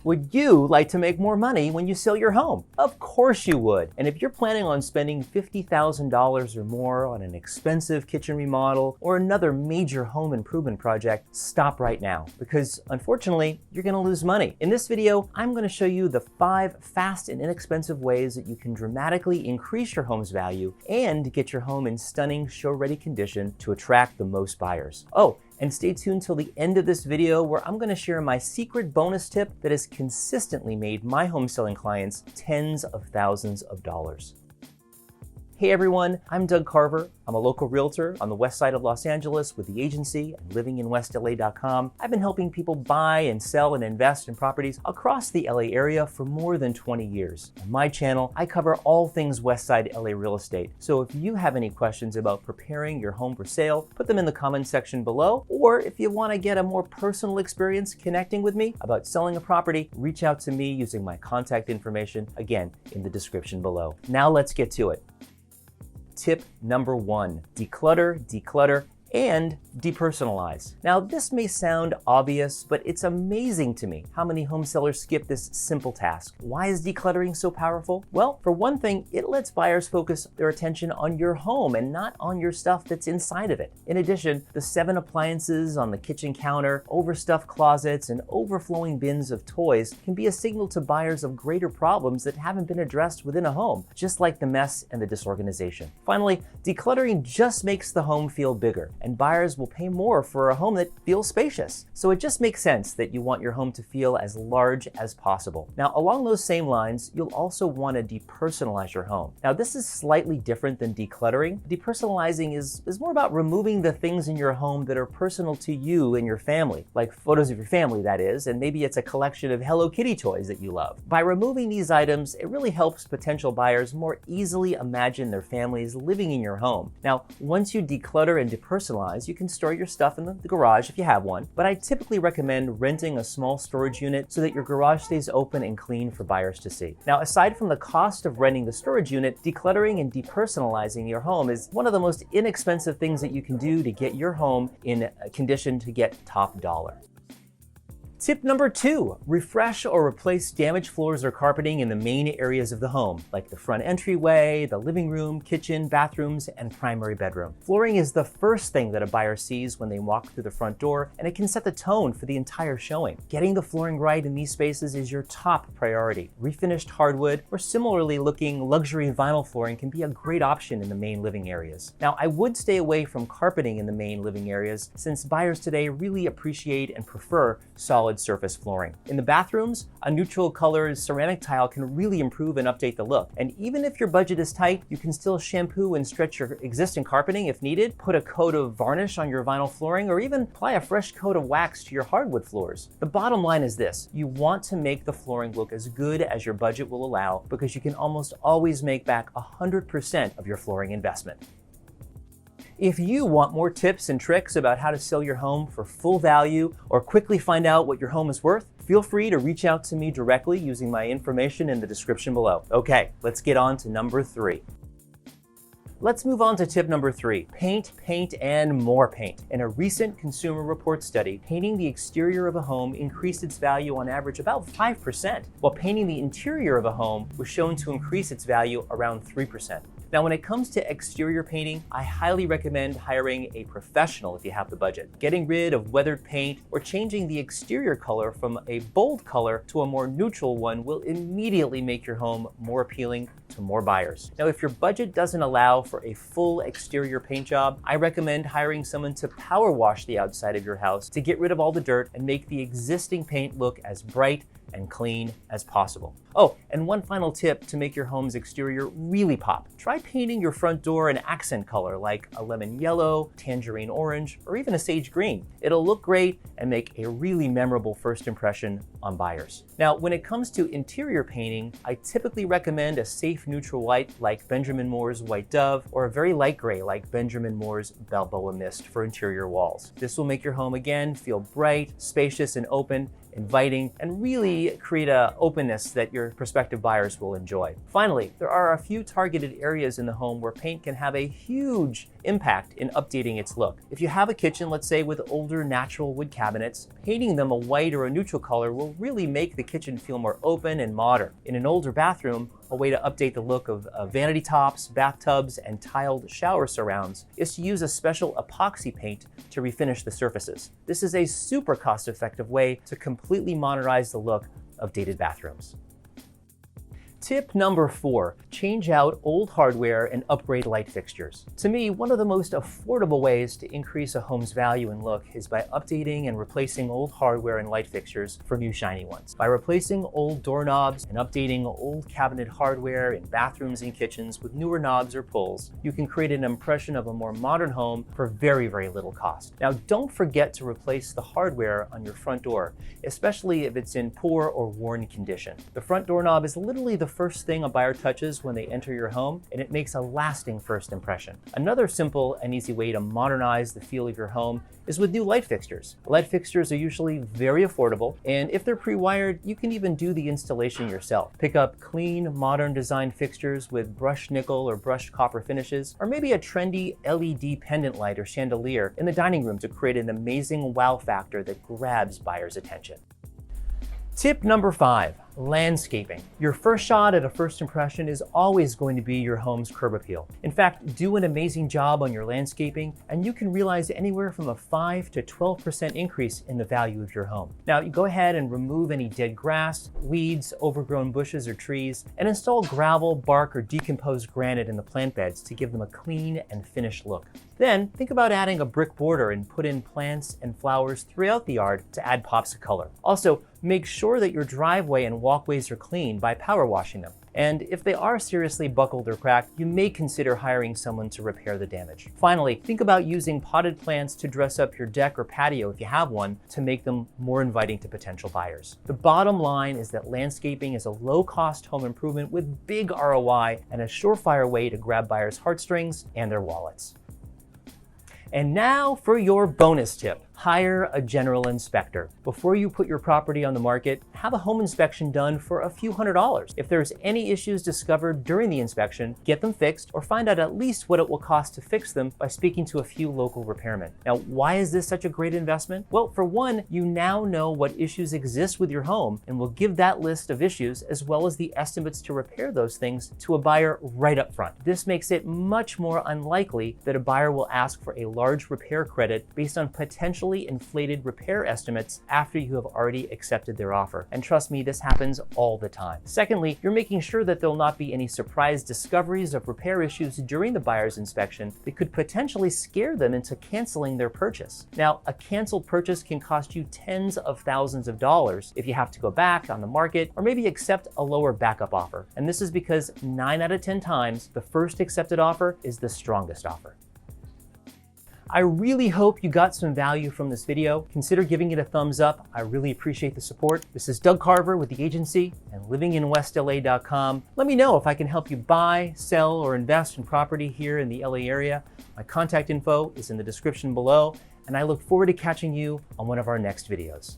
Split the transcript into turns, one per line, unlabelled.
Would you like to make more money when you sell your home? Of course you would. And if you're planning on spending $50,000 or more on an expensive kitchen remodel or another major home improvement project, stop right now, because unfortunately, you're gonna lose money. In this video, I'm gonna show you the 5 fast and inexpensive ways that you can dramatically increase your home's value and get your home in stunning show-ready condition to attract the most buyers. Oh, and stay tuned till the end of this video where I'm gonna share my secret bonus tip that has consistently made my home selling clients tens of thousands of dollars. Hey everyone, I'm Doug Carver. I'm a local realtor on the Westside of Los Angeles with the agency and livingInWestLA.com. I've been helping people buy and sell and invest in properties across the LA area for more than 20 years. On my channel, I cover all things Westside LA real estate. So if you have any questions about preparing your home for sale, put them in the comment section below. Or if you want to get a more personal experience connecting with me about selling a property, reach out to me using my contact information, again, in the description below. Now let's get to it. Tip number 1, declutter, and depersonalize. Now, this may sound obvious, but it's amazing to me how many home sellers skip this simple task. Why is decluttering so powerful? Well, for one thing, it lets buyers focus their attention on your home and not on your stuff that's inside of it. In addition, the 7 appliances on the kitchen counter, overstuffed closets, and overflowing bins of toys can be a signal to buyers of greater problems that haven't been addressed within a home, just like the mess and the disorganization. Finally, decluttering just makes the home feel bigger, and buyers will pay more for a home that feels spacious. So it just makes sense that you want your home to feel as large as possible. Now, along those same lines, you'll also want to depersonalize your home. Now, this is slightly different than decluttering. Depersonalizing is more about removing the things in your home that are personal to you and your family, like photos of your family, that is, and maybe it's a collection of Hello Kitty toys that you love. By removing these items, it really helps potential buyers more easily imagine their families living in your home. Now, once you declutter and depersonalize, you can store your stuff in the garage if you have one, but I typically recommend renting a small storage unit so that your garage stays open and clean for buyers to see. Now, aside from the cost of renting the storage unit, decluttering and depersonalizing your home is one of the most inexpensive things that you can do to get your home in a condition to get top dollar. Tip number 2, refresh or replace damaged floors or carpeting in the main areas of the home, like the front entryway, the living room, kitchen, bathrooms, and primary bedroom. Flooring is the first thing that a buyer sees when they walk through the front door, and it can set the tone for the entire showing. Getting the flooring right in these spaces is your top priority. Refinished hardwood or similarly looking luxury vinyl flooring can be a great option in the main living areas. Now, I would stay away from carpeting in the main living areas since buyers today really appreciate and prefer solid surface flooring. In the bathrooms, a neutral colored ceramic tile can really improve and update the look. And even if your budget is tight, you can still shampoo and stretch your existing carpeting if needed, put a coat of varnish on your vinyl flooring, or even apply a fresh coat of wax to your hardwood floors. The bottom line is this: you want to make the flooring look as good as your budget will allow, because you can almost always make back 100% of your flooring investment. If you want more tips and tricks about how to sell your home for full value or quickly find out what your home is worth, feel free to reach out to me directly using my information in the description below. Okay, let's get on to number 3. Let's move on to tip number 3, paint, and more paint. In a recent Consumer Report study, painting the exterior of a home increased its value on average about 5%, while painting the interior of a home was shown to increase its value around 3%. Now, when it comes to exterior painting, I highly recommend hiring a professional if you have the budget. Getting rid of weathered paint or changing the exterior color from a bold color to a more neutral one will immediately make your home more appealing to more buyers. Now, if your budget doesn't allow for a full exterior paint job, I recommend hiring someone to power wash the outside of your house to get rid of all the dirt and make the existing paint look as bright and clean as possible. Oh, and one final tip to make your home's exterior really pop. Try painting your front door an accent color like a lemon yellow, tangerine orange, or even a sage green. It'll look great and make a really memorable first impression on buyers. Now, when it comes to interior painting, I typically recommend a safe neutral white like Benjamin Moore's White Dove, or a very light gray like Benjamin Moore's Balboa Mist for interior walls. This will make your home again feel bright, spacious, and open, inviting, and really create an openness that your prospective buyers will enjoy. Finally, there are a few targeted areas in the home where paint can have a huge impact in updating its look. If you have a kitchen, let's say with older natural wood cabinets, painting them a white or a neutral color will really make the kitchen feel more open and modern. In an older bathroom, a way to update the look of vanity tops, bathtubs, and tiled shower surrounds is to use a special epoxy paint to refinish the surfaces. This is a super cost-effective way to completely modernize the look of dated bathrooms. Tip number 4, change out old hardware and upgrade light fixtures. To me, one of the most affordable ways to increase a home's value and look is by updating and replacing old hardware and light fixtures for new shiny ones. By replacing old doorknobs and updating old cabinet hardware in bathrooms and kitchens with newer knobs or pulls, you can create an impression of a more modern home for very, very little cost. Now, don't forget to replace the hardware on your front door, especially if it's in poor or worn condition. The front doorknob is literally the first thing a buyer touches when they enter your home, and it makes a lasting first impression. Another simple and easy way to modernize the feel of your home is with new light fixtures. Light fixtures are usually very affordable, and if they're pre-wired, you can even do the installation yourself. Pick up clean, modern design fixtures with brushed nickel or brushed copper finishes, or maybe a trendy LED pendant light or chandelier in the dining room to create an amazing wow factor that grabs buyers' attention. Tip number 5, landscaping. Your first shot at a first impression is always going to be your home's curb appeal. In fact, do an amazing job on your landscaping and you can realize anywhere from a 5 to 12% increase in the value of your home. Now, you go ahead and remove any dead grass, weeds, overgrown bushes or trees, and install gravel, bark, or decomposed granite in the plant beds to give them a clean and finished look. Then, think about adding a brick border and put in plants and flowers throughout the yard to add pops of color. Also, make sure that your driveway and walkways are clean by power washing them. And if they are seriously buckled or cracked, you may consider hiring someone to repair the damage. Finally, think about using potted plants to dress up your deck or patio if you have one to make them more inviting to potential buyers. The bottom line is that landscaping is a low-cost home improvement with big ROI and a surefire way to grab buyers' heartstrings and their wallets. And now for your bonus tip. Hire a general inspector. Before you put your property on the market, have a home inspection done for a few $100s. If there's any issues discovered during the inspection, get them fixed or find out at least what it will cost to fix them by speaking to a few local repairmen. Now, why is this such a great investment? Well, for one, you now know what issues exist with your home and will give that list of issues as well as the estimates to repair those things to a buyer right up front. This makes it much more unlikely that a buyer will ask for a large repair credit based on potentially inflated repair estimates after you have already accepted their offer. And trust me, this happens all the time. Secondly, you're making sure that there'll not be any surprise discoveries of repair issues during the buyer's inspection that could potentially scare them into canceling their purchase. Now, a canceled purchase can cost you tens of thousands of dollars if you have to go back on the market or maybe accept a lower backup offer. And this is because 9 out of 10 times, the first accepted offer is the strongest offer. I really hope you got some value from this video. Consider giving it a thumbs up. I really appreciate the support. This is Doug Carver with the agency and livinginwestla.com. Let me know if I can help you buy, sell, or invest in property here in the LA area. My contact info is in the description below, and I look forward to catching you on one of our next videos.